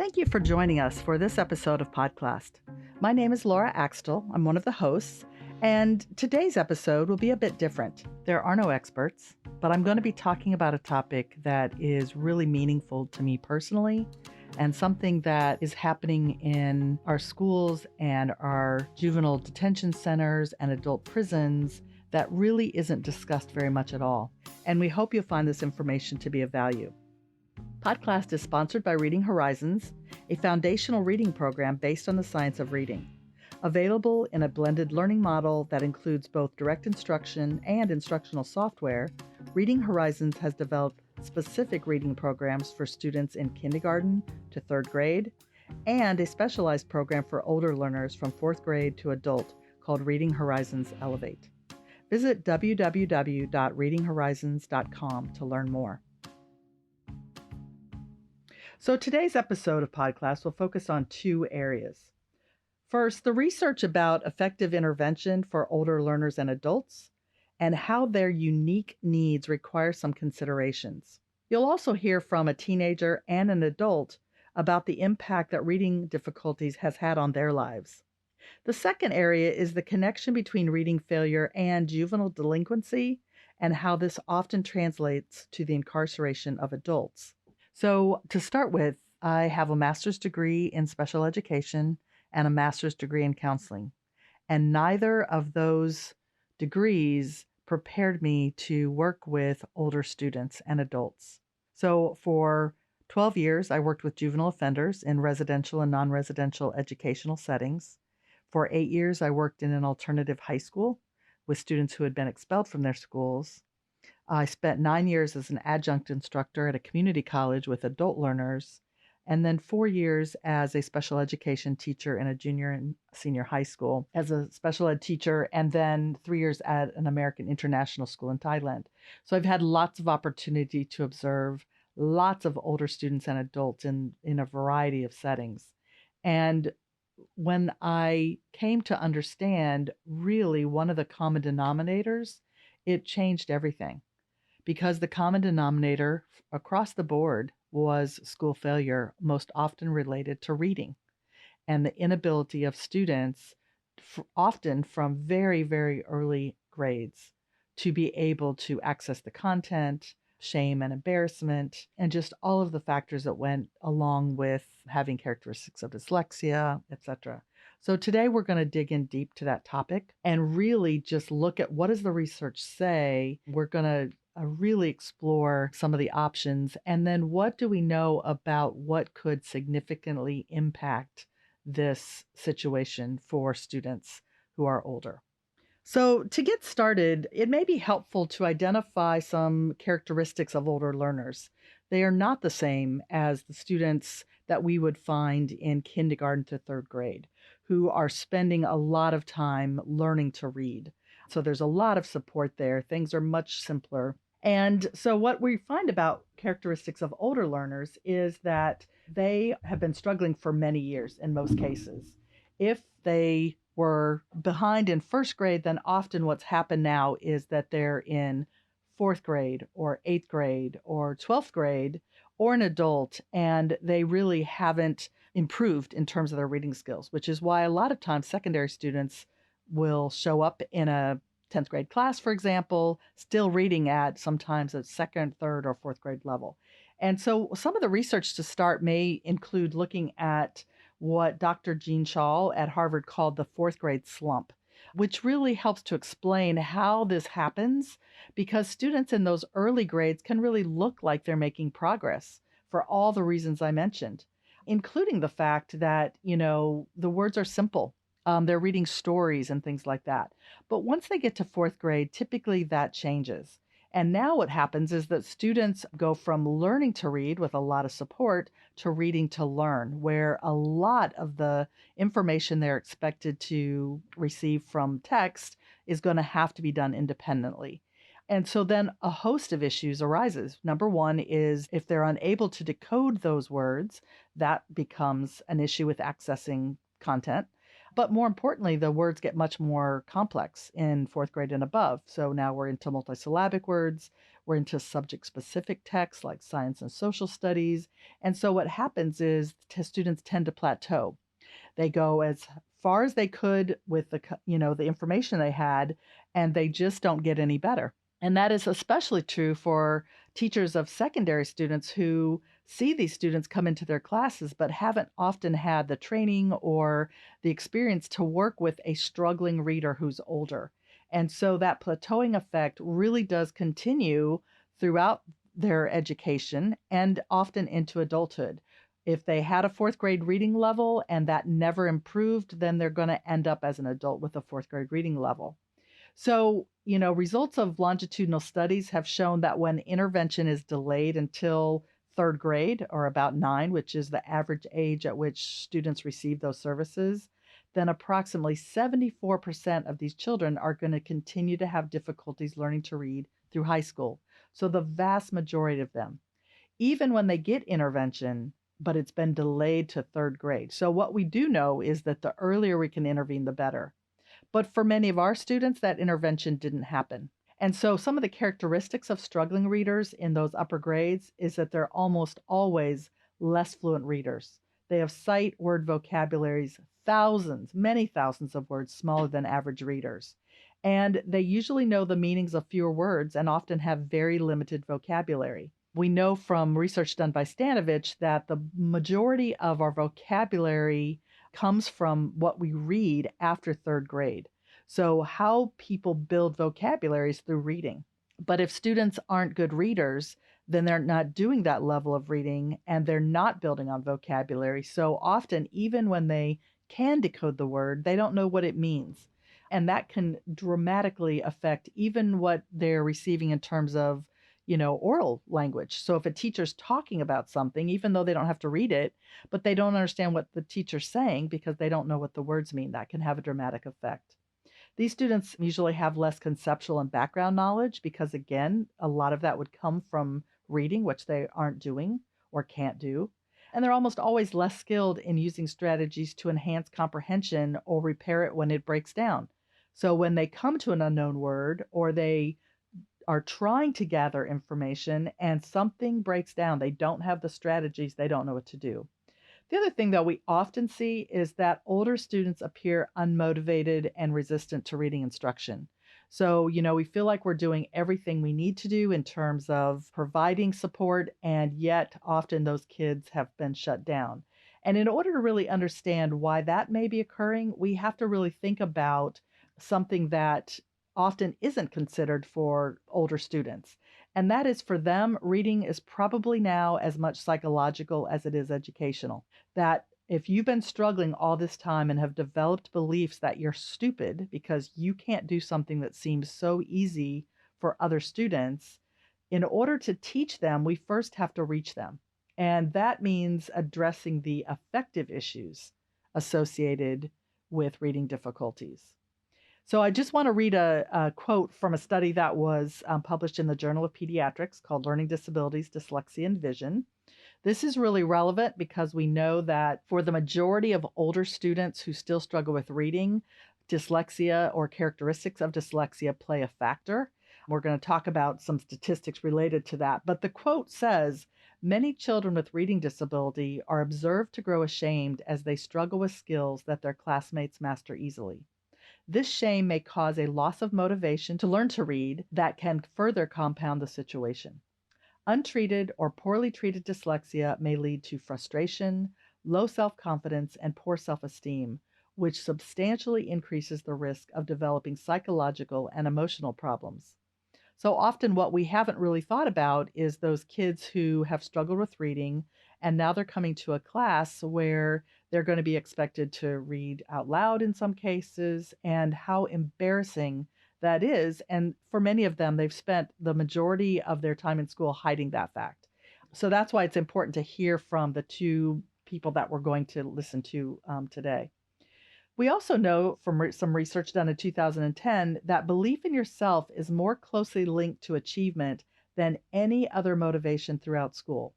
Thank you for joining us for this episode of Podclassed. My name is Laura Axtell. I'm one of the hosts, and today's episode will be a bit different. There are no experts, but I'm going to be talking about a topic that is really meaningful to me personally and something that is happening in our schools and our juvenile detention centers and adult prisons that really isn't discussed very much at all. And we hope you'll find this information to be of value. Podclassed is sponsored by Reading Horizons, a foundational reading program based on the science of reading. Available in a blended learning model that includes both direct instruction and instructional software, Reading Horizons has developed specific reading programs for students in kindergarten to third grade, and a specialized program for older learners from fourth grade to adult called Reading Horizons Elevate. Visit www.readinghorizons.com to learn more. So today's episode of Podclassed will focus on two areas. First, the research about effective intervention for older learners and adults, and how their unique needs require some considerations. You'll also hear from a teenager and an adult about the impact that reading difficulties has had on their lives. The second area is the connection between reading failure and juvenile delinquency, and how this often translates to the incarceration of adults. So to start with, I have a master's degree in special education and a master's degree in counseling. And neither of those degrees prepared me to work with older students and adults. So for 12 years, I worked with juvenile offenders in residential and non-residential educational settings. For 8 years, I worked in an alternative high school with students who had been expelled from their schools. I spent 9 years as an adjunct instructor at a community college with adult learners, and then 4 years as a special education teacher in a junior and senior high school as a special ed teacher, and then 3 years at an American international school in Thailand. So I've had lots of opportunity to observe lots of older students and adults in a variety of settings. And when I came to understand really one of the common denominators, it changed everything. Because the common denominator across the board was school failure, most often related to reading, and the inability of students, often from very, very early grades, to be able to access the content, shame and embarrassment, and just all of the factors that went along with having characteristics of dyslexia, etc. So today we're going to dig in deep to that topic and really just look at what does the research say. We're going to really explore some of the options, and then what do we know about what could significantly impact this situation for students who are older. So to get started, it may be helpful to identify some characteristics of older learners. They are not the same as the students that we would find in kindergarten to third grade, who are spending a lot of time learning to read. So there's a lot of support there. Things are much simpler. And so what we find about characteristics of older learners is that they have been struggling for many years in most cases. If they were behind in first grade, then often what's happened now is that they're in fourth grade or eighth grade or 12th grade or an adult, and they really haven't improved in terms of their reading skills, which is why a lot of times secondary students will show up in a 10th grade class, for example, still reading at sometimes a second, third, or fourth grade level. And so some of the research to start may include looking at what Dr. Jean Shaw at Harvard called the fourth grade slump, which really helps to explain how this happens, because students in those early grades can really look like they're making progress for all the reasons I mentioned, including the fact that, the words are simple. They're reading stories and things like that. But once they get to fourth grade, typically that changes. And now what happens is that students go from learning to read with a lot of support to reading to learn, where a lot of the information they're expected to receive from text is going to have to be done independently. And so then a host of issues arises. Number one is if they're unable to decode those words, that becomes an issue with accessing content. But more importantly, the words get much more complex in fourth grade and above. So now we're into multisyllabic words. We're into subject-specific texts like science and social studies. And so what happens is students tend to plateau. They go as far as they could with the information they had, and they just don't get any better. And that is especially true for teachers of secondary students who see these students come into their classes but haven't often had the training or the experience to work with a struggling reader who's older. And so that plateauing effect really does continue throughout their education and often into adulthood. If they had a fourth grade reading level and that never improved, then they're going to end up as an adult with a fourth grade reading level. So, results of longitudinal studies have shown that when intervention is delayed until third grade or about 9, which is the average age at which students receive those services, then approximately 74% of these children are going to continue to have difficulties learning to read through high school. So the vast majority of them, even when they get intervention, but it's been delayed to third grade. So what we do know is that the earlier we can intervene, the better. But for many of our students, that intervention didn't happen. And so some of the characteristics of struggling readers in those upper grades is that they're almost always less fluent readers. They have sight word vocabularies, thousands, many thousands of words smaller than average readers. And they usually know the meanings of fewer words and often have very limited vocabulary. We know from research done by Stanovich that the majority of our vocabulary comes from what we read after third grade. So, how people build vocabularies through reading. But if students aren't good readers, then they're not doing that level of reading and they're not building on vocabulary. So, often, even when they can decode the word, they don't know what it means. And that can dramatically affect even what they're receiving in terms of oral language. So if a teacher's talking about something, even though they don't have to read it, but they don't understand what the teacher's saying because they don't know what the words mean, that can have a dramatic effect. These students usually have less conceptual and background knowledge because, again, a lot of that would come from reading, which they aren't doing or can't do. And they're almost always less skilled in using strategies to enhance comprehension or repair it when it breaks down. So when they come to an unknown word or they are trying to gather information and something breaks down, they don't have the strategies, they don't know what to do. The other thing that we often see is that older students appear unmotivated and resistant to reading instruction. So, we feel like we're doing everything we need to do in terms of providing support, and yet often those kids have been shut down. And in order to really understand why that may be occurring, we have to really think about something that often isn't considered for older students. And that is, for them, reading is probably now as much psychological as it is educational. That if you've been struggling all this time and have developed beliefs that you're stupid because you can't do something that seems so easy for other students, in order to teach them, we first have to reach them. And that means addressing the affective issues associated with reading difficulties. So I just want to read a quote from a study that was published in the Journal of Pediatrics called Learning Disabilities, Dyslexia, and Vision. This is really relevant because we know that for the majority of older students who still struggle with reading, dyslexia or characteristics of dyslexia play a factor. We're going to talk about some statistics related to that. But the quote says, many children with reading disability are observed to grow ashamed as they struggle with skills that their classmates master easily. This shame may cause a loss of motivation to learn to read that can further compound the situation. Untreated or poorly treated dyslexia may lead to frustration, low self-confidence, and poor self-esteem, which substantially increases the risk of developing psychological and emotional problems. So often what we haven't really thought about is those kids who have struggled with reading, and now they're coming to a class where they're going to be expected to read out loud in some cases, and how embarrassing that is. And for many of them, they've spent the majority of their time in school hiding that fact. So that's why it's important to hear from the two people that we're going to listen to today. We also know from some research done in 2010 that belief in yourself is more closely linked to achievement than any other motivation throughout school.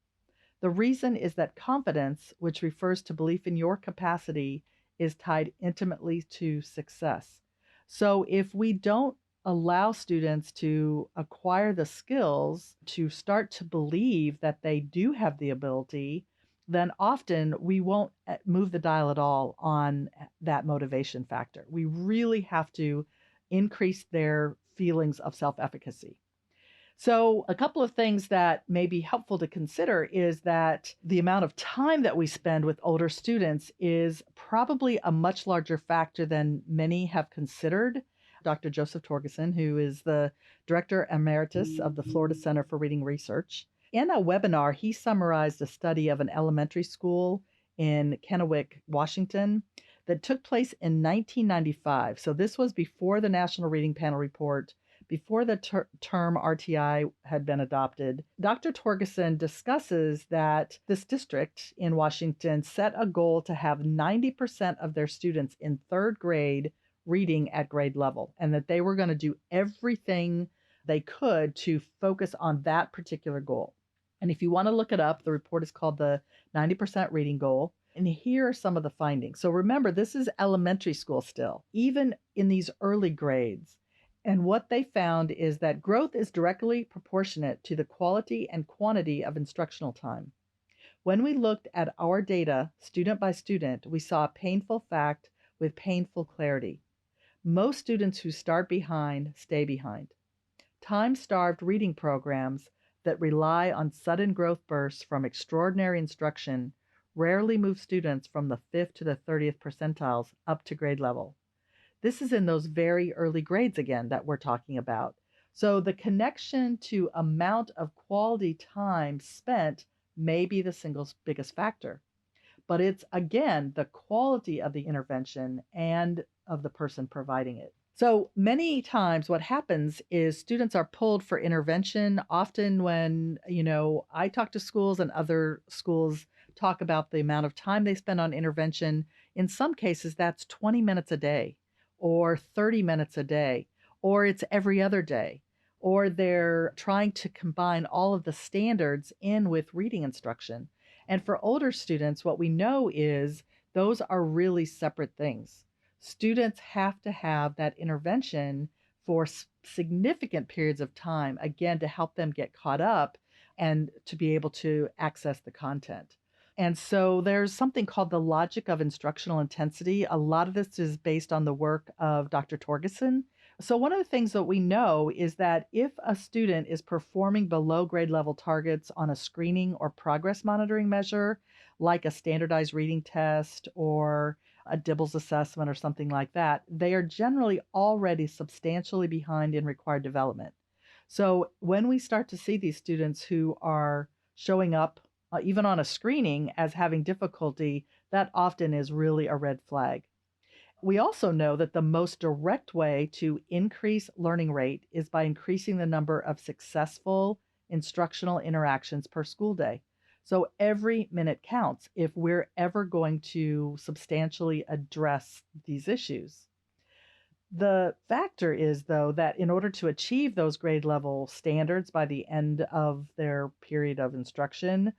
The reason is that confidence, which refers to belief in your capacity, is tied intimately to success. So if we don't allow students to acquire the skills to start to believe that they do have the ability, then often we won't move the dial at all on that motivation factor. We really have to increase their feelings of self efficacy. So, a couple of things that may be helpful to consider is that the amount of time that we spend with older students is probably a much larger factor than many have considered. Dr. Joseph Torgerson, who is the Director Emeritus of the Florida Center for Reading Research, in a webinar, he summarized a study of an elementary school in Kennewick, Washington, that took place in 1995. So, this was before the National Reading Panel report, before the term RTI had been adopted. Dr. Torgerson discusses that this district in Washington set a goal to have 90% of their students in third grade reading at grade level, and that they were going to do everything they could to focus on that particular goal. And if you want to look it up, the report is called the 90% Reading Goal. And here are some of the findings. So remember, this is elementary school still, even in these early grades. And what they found is that growth is directly proportionate to the quality and quantity of instructional time. When we looked at our data, student by student, we saw a painful fact with painful clarity. Most students who start behind stay behind. Time-starved reading programs that rely on sudden growth bursts from extraordinary instruction rarely move students from the 5th to the 30th percentiles up to grade level. This is in those very early grades again that we're talking about. So the connection to amount of quality time spent may be the single biggest factor. But it's, again, the quality of the intervention and of the person providing it. So many times what happens is students are pulled for intervention. Often when, I talk to schools and other schools talk about the amount of time they spend on intervention. In some cases, that's 20 minutes a day or 30 minutes a day, or it's every other day, or they're trying to combine all of the standards in with reading instruction. And for older students, what we know is those are really separate things. Students have to have that intervention for significant periods of time, again, to help them get caught up and to be able to access the content. And so there's something called the logic of instructional intensity. A lot of this is based on the work of Dr. Torgerson. So one of the things that we know is that if a student is performing below grade level targets on a screening or progress monitoring measure, like a standardized reading test or a Dibbles assessment or something like that, they are generally already substantially behind in required development. So when we start to see these students who are showing up even on a screening as having difficulty, that often is really a red flag. We also know that the most direct way to increase learning rate is by increasing the number of successful instructional interactions per school day. So every minute counts if we're ever going to substantially address these issues. The factor is, though, that in order to achieve those grade level standards by the end of their period of instruction,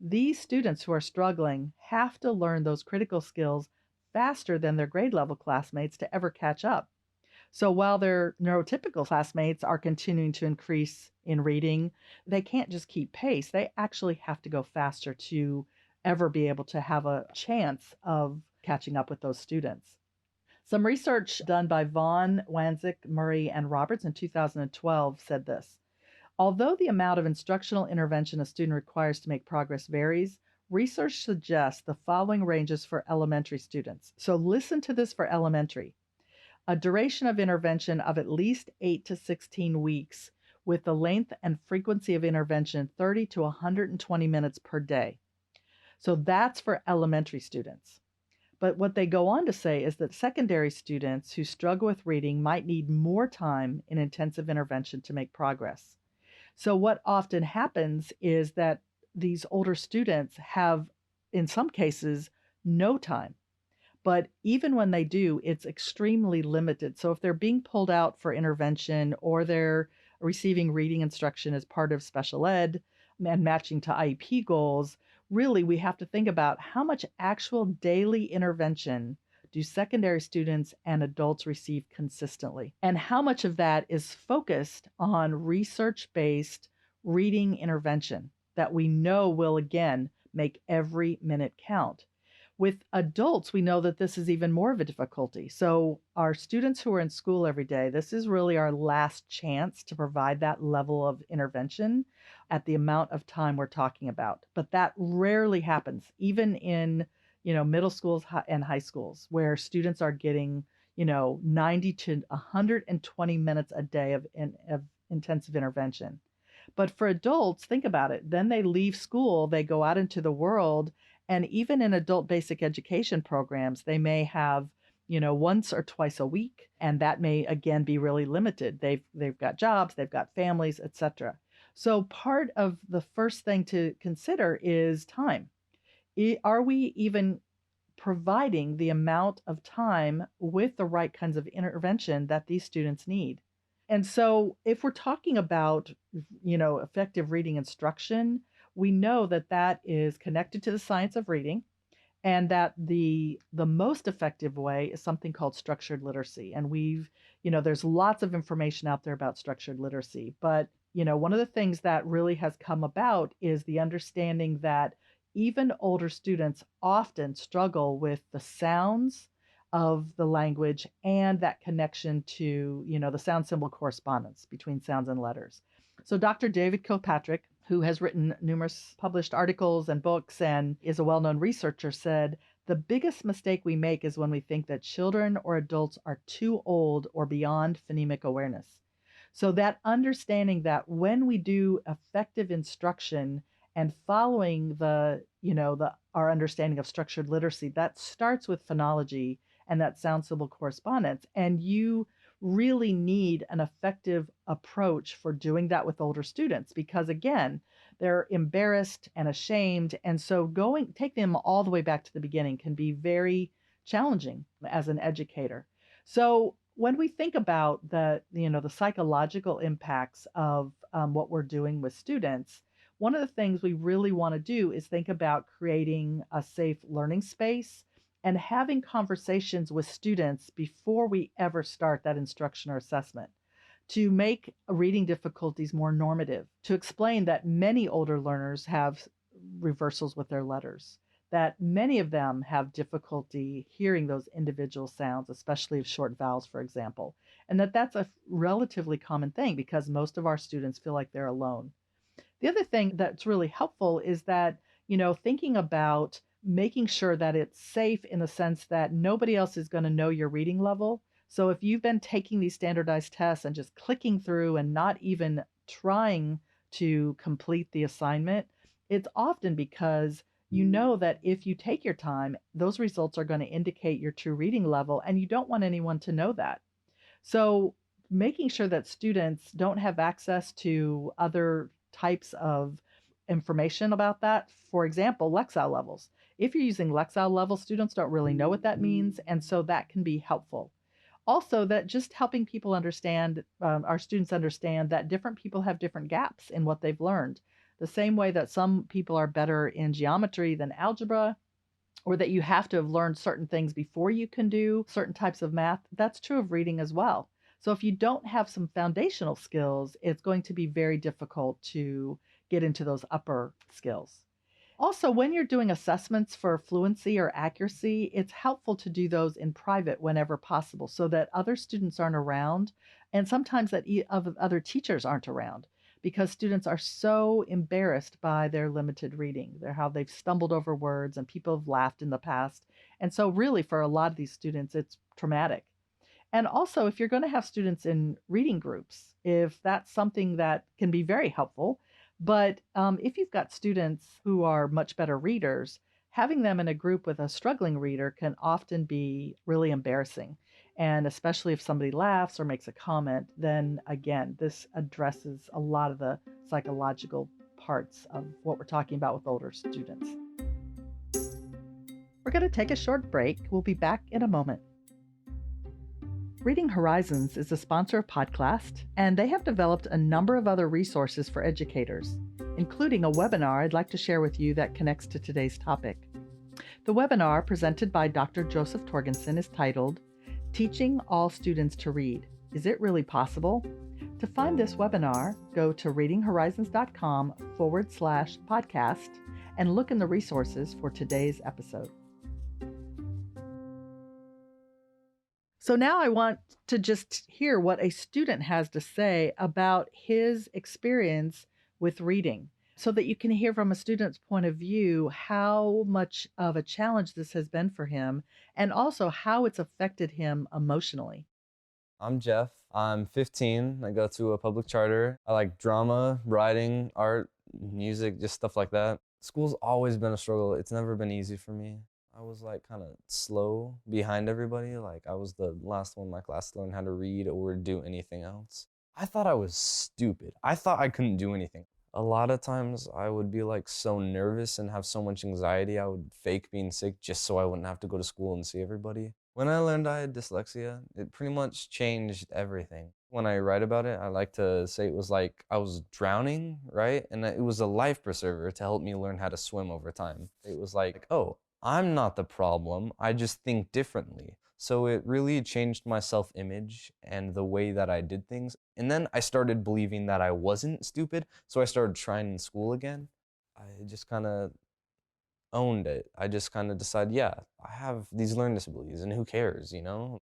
these students who are struggling have to learn those critical skills faster than their grade level classmates to ever catch up. So while their neurotypical classmates are continuing to increase in reading, they can't just keep pace. They actually have to go faster to ever be able to have a chance of catching up with those students. Some research done by Vaughn, Wanzik, Murray, and Roberts in 2012 said this: although the amount of instructional intervention a student requires to make progress varies, research suggests the following ranges for elementary students. So listen to this for elementary. A duration of intervention of at least 8 to 16 weeks, with the length and frequency of intervention 30 to 120 minutes per day. So that's for elementary students. But what they go on to say is that secondary students who struggle with reading might need more time in intensive intervention to make progress. So what often happens is that these older students have, in some cases, no time. But even when they do, it's extremely limited. So if they're being pulled out for intervention or they're receiving reading instruction as part of special ed and matching to IEP goals, really we have to think about how much actual daily intervention do secondary students and adults receive consistently? And how much of that is focused on research-based reading intervention that we know will, again, make every minute count? With adults, we know that this is even more of a difficulty. So, our students who are in school every day, this is really our last chance to provide that level of intervention at the amount of time we're talking about. But that rarely happens, even in middle schools and high schools, where students are getting 90 to 120 minutes a day of intensive intervention. But for adults, think about it. Then they leave school, they go out into the world, and even in adult basic education programs, they may have, once or twice a week, and that may again be really limited. They've got jobs, they've got families, etc. So part of the first thing to consider is time. Are we even providing the amount of time with the right kinds of intervention that these students need? And so if we're talking about, effective reading instruction, we know that that is connected to the science of reading, and that the most effective way is something called structured literacy. And there's lots of information out there about structured literacy, but one of the things that really has come about is the understanding that even older students often struggle with the sounds of the language and that connection to, the sound symbol correspondence between sounds and letters. So Dr. David Kilpatrick, who has written numerous published articles and books and is a well-known researcher, said, "The biggest mistake we make is when we think that children or adults are too old or beyond phonemic awareness." So that understanding that when we do effective instruction and following our understanding of structured literacy, that starts with phonology and that sound symbol correspondence. And you really need an effective approach for doing that with older students because, again, they're embarrassed and ashamed. And so take them all the way back to the beginning can be very challenging as an educator. So when we think about the psychological impacts of what we're doing with students, one of the things we really want to do is think about creating a safe learning space and having conversations with students before we ever start that instruction or assessment to make reading difficulties more normative, to explain that many older learners have reversals with their letters, that many of them have difficulty hearing those individual sounds, especially of short vowels, for example, and that's a relatively common thing because most of our students feel like they're alone. The other thing that's really helpful is that, thinking about making sure that it's safe in the sense that nobody else is going to know your reading level. So if you've been taking these standardized tests and just clicking through and not even trying to complete the assignment, it's often because you know that if you take your time, those results are going to indicate your true reading level, and you don't want anyone to know that. So making sure that students don't have access to other types of information about that, for example, Lexile levels. If you're using Lexile levels, students don't really know what that means, and so that can be helpful. Also, that just helping people understand, our students understand that different people have different gaps in what they've learned. The same way that some people are better in geometry than algebra, or that you have to have learned certain things before you can do certain types of math, that's true of reading as well. So if you don't have some foundational skills, it's going to be very difficult to get into those upper skills. Also, when you're doing assessments for fluency or accuracy, it's helpful to do those in private whenever possible so that other students aren't around, and sometimes that other teachers aren't around, because students are so embarrassed by their limited reading, how they've stumbled over words and people have laughed in the past. And so really for a lot of these students, it's traumatic. And also, if you're going to have students in reading groups, if that's something that can be very helpful, but if you've got students who are much better readers, having them in a group with a struggling reader can often be really embarrassing. And especially if somebody laughs or makes a comment, then again, this addresses a lot of the psychological parts of what we're talking about with older students. We're going to take a short break. We'll be back in a moment. Reading Horizons is a sponsor of Podclassed, and they have developed a number of other resources for educators, including a webinar I'd like to share with you that connects to today's topic. The webinar presented by Dr. Joseph Torgensen is titled, Teaching All Students to Read. Is it really possible? To find this webinar, go to readinghorizons.com/podcast and look in the resources for today's episode. So now I want to just hear what a student has to say about his experience with reading so that you can hear from a student's point of view how much of a challenge this has been for him and also how it's affected him emotionally. I'm Jeff. I'm 15. I go to a public charter. I like drama, writing, art, music, just stuff like that. School's always been a struggle. It's never been easy for me. I was like kind of slow behind everybody. Like I was the last one in my class to learn how to read or do anything else. I thought I was stupid. I thought I couldn't do anything. A lot of times I would be like so nervous and have so much anxiety, I would fake being sick just so I wouldn't have to go to school and see everybody. When I learned I had dyslexia, it pretty much changed everything. When I write about it, I like to say it was like I was drowning, right? And it was a life preserver to help me learn how to swim over time. It was like, oh, I'm not the problem, I just think differently. So it really changed my self-image and the way that I did things. And then I started believing that I wasn't stupid, so I started trying in school again. I just kind of owned it. I just kind of decided, yeah, I have these learning disabilities and who cares, you know?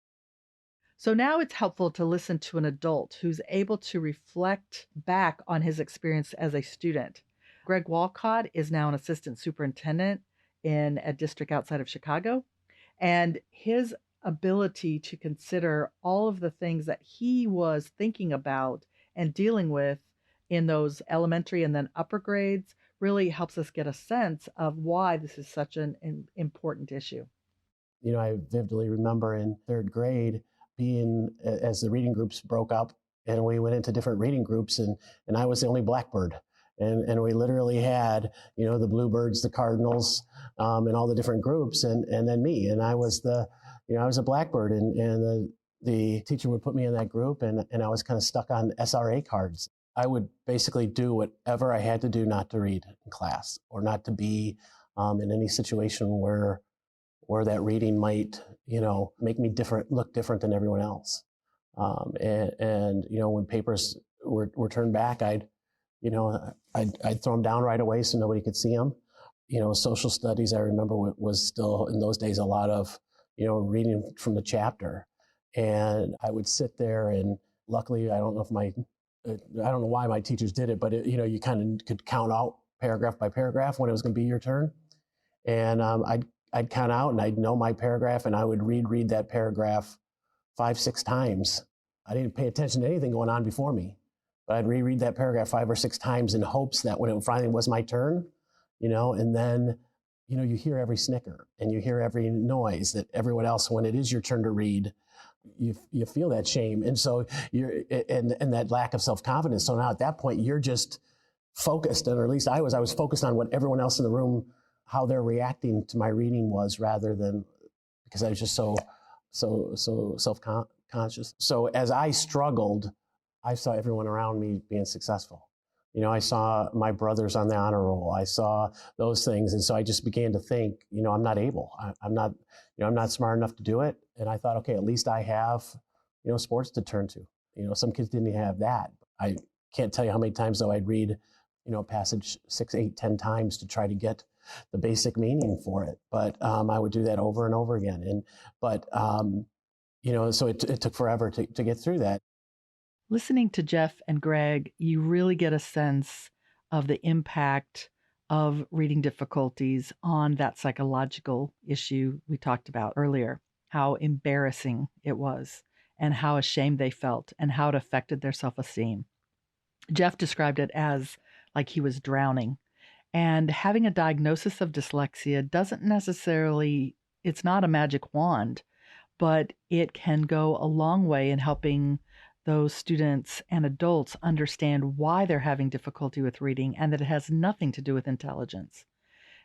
So now it's helpful to listen to an adult who's able to reflect back on his experience as a student. Greg Walcott is now an assistant superintendent in a district outside of Chicago, and his ability to consider all of the things that he was thinking about and dealing with in those elementary and then upper grades really helps us get a sense of why this is such an important issue. You know, I vividly remember in third grade being, as the reading groups broke up and we went into different reading groups, and I was the only blackbird. And we literally had, you know, the bluebirds, the cardinals, and all the different groups, and then me. And I was I was a blackbird, and the teacher would put me in that group, and I was kind of stuck on SRA cards. I would basically do whatever I had to do not to read in class, or not to be in any situation where that reading might, you know, make me look different than everyone else. And you know, when papers were turned back, I'd throw them down right away so nobody could see them. You know, social studies, I remember, was still in those days a lot of, you know, reading from the chapter. And I would sit there, and luckily, I don't know why my teachers did it, but you know, you kind of could count out paragraph by paragraph when it was going to be your turn. And I'd count out, and I'd know my paragraph, and I would read that paragraph 5-6 times. I didn't pay attention to anything going on before me, but I'd reread that paragraph 5 or 6 times in hopes that when it finally was my turn, you know, and then, you know, you hear every snicker and you hear every noise that everyone else, when it is your turn to read, you feel that shame. And so and that lack of self-confidence. So now at that point, you're just focused, or at least I was focused on what everyone else in the room, how they're reacting to my reading was, rather than, because I was just so self-conscious. So as I struggled, I saw everyone around me being successful. You know, I saw my brothers on the honor roll. I saw those things. And so I just began to think, you know, I'm not able. I'm not smart enough to do it. And I thought, okay, at least I have, you know, sports to turn to. You know, some kids didn't have that. I can't tell you how many times, though, I'd read, you know, a passage 6, 8, 10 times to try to get the basic meaning for it. But I would do that over and over again. But you know, so it took forever to get through that. Listening to Jeff and Greg, you really get a sense of the impact of reading difficulties on that psychological issue we talked about earlier, how embarrassing it was and how ashamed they felt and how it affected their self-esteem. Jeff described it as like he was drowning. And having a diagnosis of dyslexia doesn't necessarily, it's not a magic wand, but it can go a long way in helping those students and adults understand why they're having difficulty with reading and that it has nothing to do with intelligence.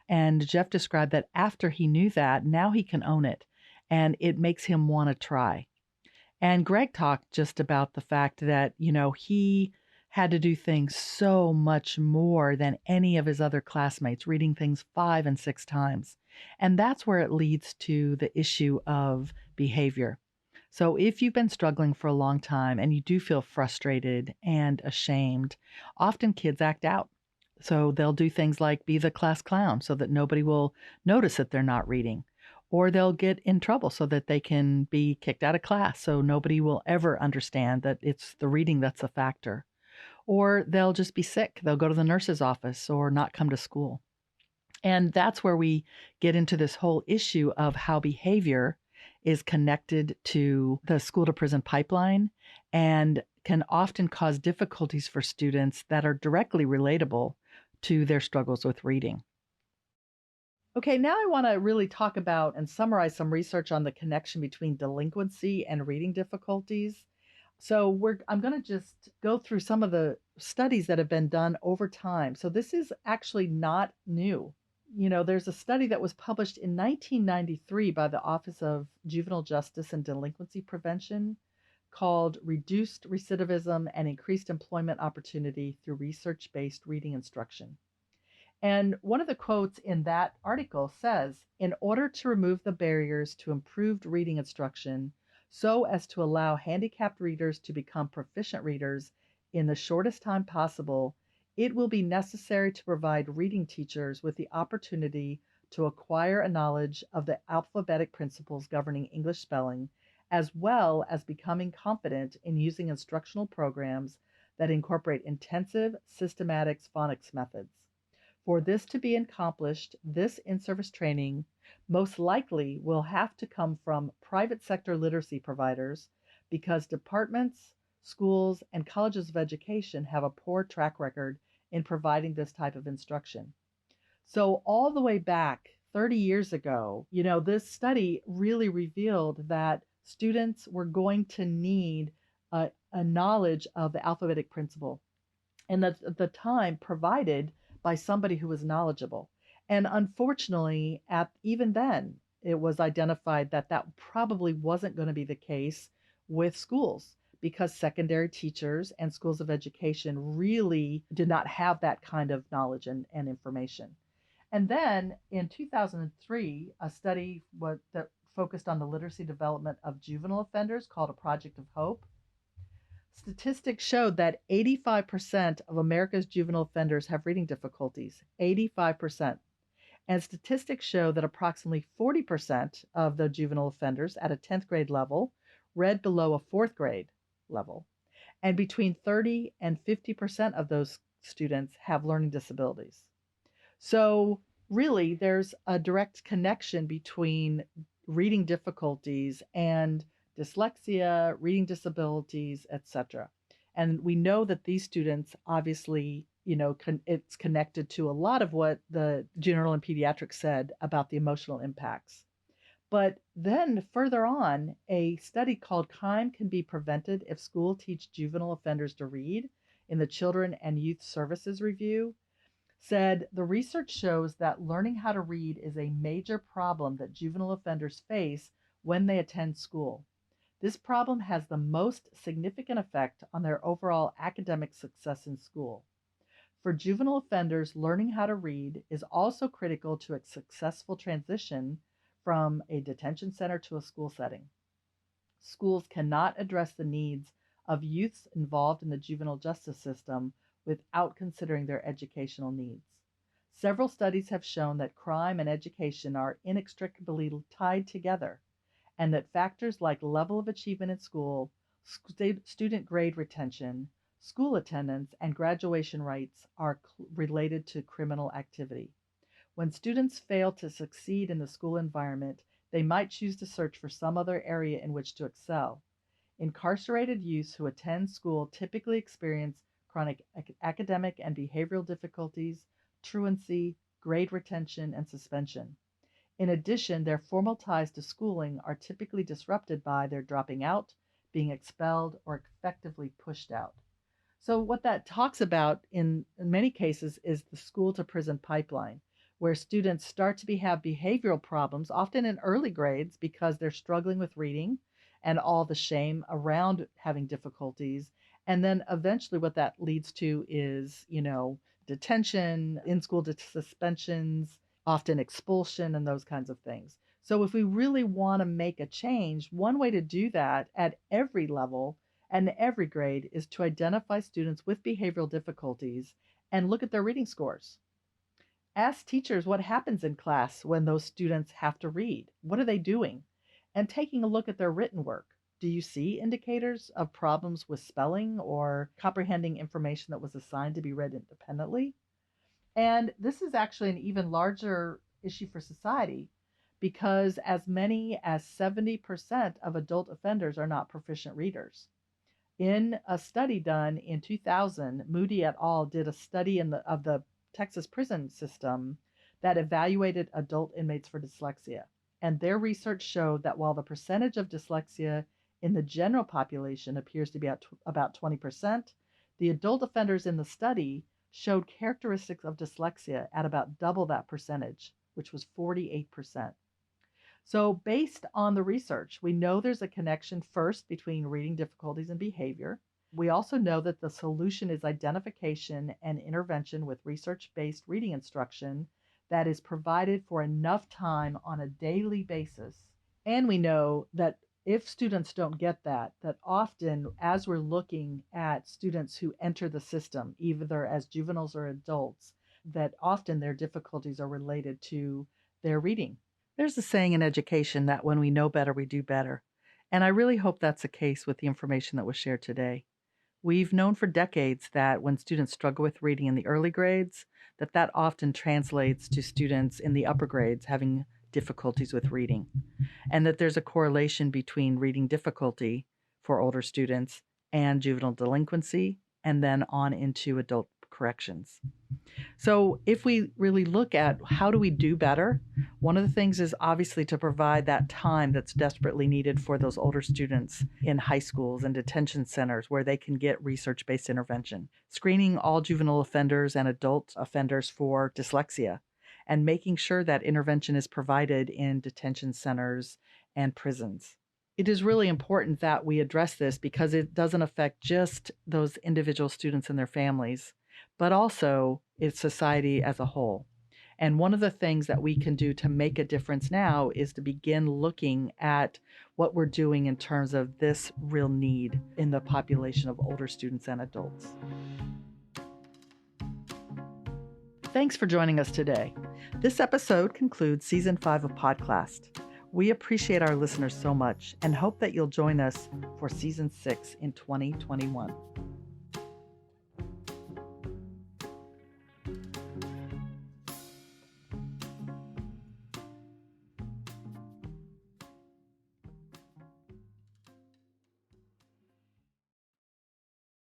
And Jeff described that after he knew that, now he can own it and it makes him want to try. And Greg talked just about the fact that, you know, he had to do things so much more than any of his other classmates, reading things 5 and 6 times. And that's where it leads to the issue of behavior. So if you've been struggling for a long time and you do feel frustrated and ashamed, often kids act out. So they'll do things like be the class clown so that nobody will notice that they're not reading. Or they'll get in trouble so that they can be kicked out of class so nobody will ever understand that it's the reading that's a factor. Or they'll just be sick. They'll go to the nurse's office or not come to school. And that's where we get into this whole issue of how behavior is connected to the school to prison pipeline and can often cause difficulties for students that are directly relatable to their struggles with reading. Okay, now I want to really talk about and summarize some research on the connection between delinquency and reading difficulties. So I'm going to just go through some of the studies that have been done over time. So this is actually not new. There's a study that was published in 1993 by the Office of Juvenile Justice and Delinquency Prevention called Reduced Recidivism and Increased Employment Opportunity Through Research-Based Reading Instruction. And one of the quotes in that article says, in order to remove the barriers to improved reading instruction so as to allow handicapped readers to become proficient readers in the shortest time possible, it will be necessary to provide reading teachers with the opportunity to acquire a knowledge of the alphabetic principles governing English spelling, as well as becoming competent in using instructional programs that incorporate intensive, systematic phonics methods. For this to be accomplished, this in-service training most likely will have to come from private sector literacy providers because departments, schools, and colleges of education have a poor track record in providing this type of instruction. So all the way back 30 years ago, this study really revealed that students were going to need a knowledge of the alphabetic principle, and that's at the time provided by somebody who was knowledgeable. And unfortunately, even then, it was identified that that probably wasn't going to be the case with schools because secondary teachers and schools of education really did not have that kind of knowledge and information. And then in 2003, a study that focused on the literacy development of juvenile offenders called A Project of Hope. Statistics showed that 85% of America's juvenile offenders have reading difficulties. 85%. And statistics show that approximately 40% of the juvenile offenders at a 10th grade level read below a 4th grade level. And between 30 and 50% of those students have learning disabilities. So really, there's a direct connection between reading difficulties and dyslexia, reading disabilities, etc. And we know that these students obviously, it's connected to a lot of what the Journal in Pediatrics said about the emotional impacts. But then further on, a study called Crime Can Be Prevented If School Teach Juvenile Offenders to Read in the Children and Youth Services Review said the research shows that learning how to read is a major problem that juvenile offenders face when they attend school. This problem has the most significant effect on their overall academic success in school. For juvenile offenders, learning how to read is also critical to a successful transition from a detention center to a school setting. Schools cannot address the needs of youths involved in the juvenile justice system without considering their educational needs. Several studies have shown that crime and education are inextricably tied together, and that factors like level of achievement in school, student grade retention, school attendance, and graduation rates are related to criminal activity. When students fail to succeed in the school environment, they might choose to search for some other area in which to excel. Incarcerated youths who attend school typically experience chronic academic and behavioral difficulties, truancy, grade retention, and suspension. In addition, their formal ties to schooling are typically disrupted by their dropping out, being expelled, or effectively pushed out. So what that talks about in many cases is the school to prison pipeline, where students start to have behavioral problems, often in early grades because they're struggling with reading and all the shame around having difficulties. And then eventually what that leads to is, detention, in-school suspensions, often expulsion, and those kinds of things. So if we really want to make a change, one way to do that at every level and every grade is to identify students with behavioral difficulties and look at their reading scores. Ask teachers what happens in class when those students have to read. What are they doing? And taking a look at their written work. Do you see indicators of problems with spelling or comprehending information that was assigned to be read independently? And this is actually an even larger issue for society because as many as 70% of adult offenders are not proficient readers. In a study done in 2000, Moody et al. Did a study of the Texas prison system that evaluated adult inmates for dyslexia. And their research showed that while the percentage of dyslexia in the general population appears to be about 20%, the adult offenders in the study showed characteristics of dyslexia at about double that percentage, which was 48%. So, based on the research, we know there's a connection first between reading difficulties and behavior. We also know that the solution is identification and intervention with research-based reading instruction that is provided for enough time on a daily basis. And we know that if students don't get that often as we're looking at students who enter the system, either as juveniles or adults, that often their difficulties are related to their reading. There's a saying in education that when we know better, we do better. And I really hope that's the case with the information that was shared today. We've known for decades that when students struggle with reading in the early grades, that often translates to students in the upper grades having difficulties with reading, and that there's a correlation between reading difficulty for older students and juvenile delinquency, and then on into adult corrections. So if we really look at how do we do better, one of the things is obviously to provide that time that's desperately needed for those older students in high schools and detention centers where they can get research-based intervention. Screening all juvenile offenders and adult offenders for dyslexia, and making sure that intervention is provided in detention centers and prisons. It is really important that we address this because it doesn't affect just those individual students and their families, but also it's society as a whole. And one of the things that we can do to make a difference now is to begin looking at what we're doing in terms of this real need in the population of older students and adults. Thanks for joining us today. This episode concludes Season 5 of Podclassed. We appreciate our listeners so much and hope that you'll join us for Season 6 in 2021.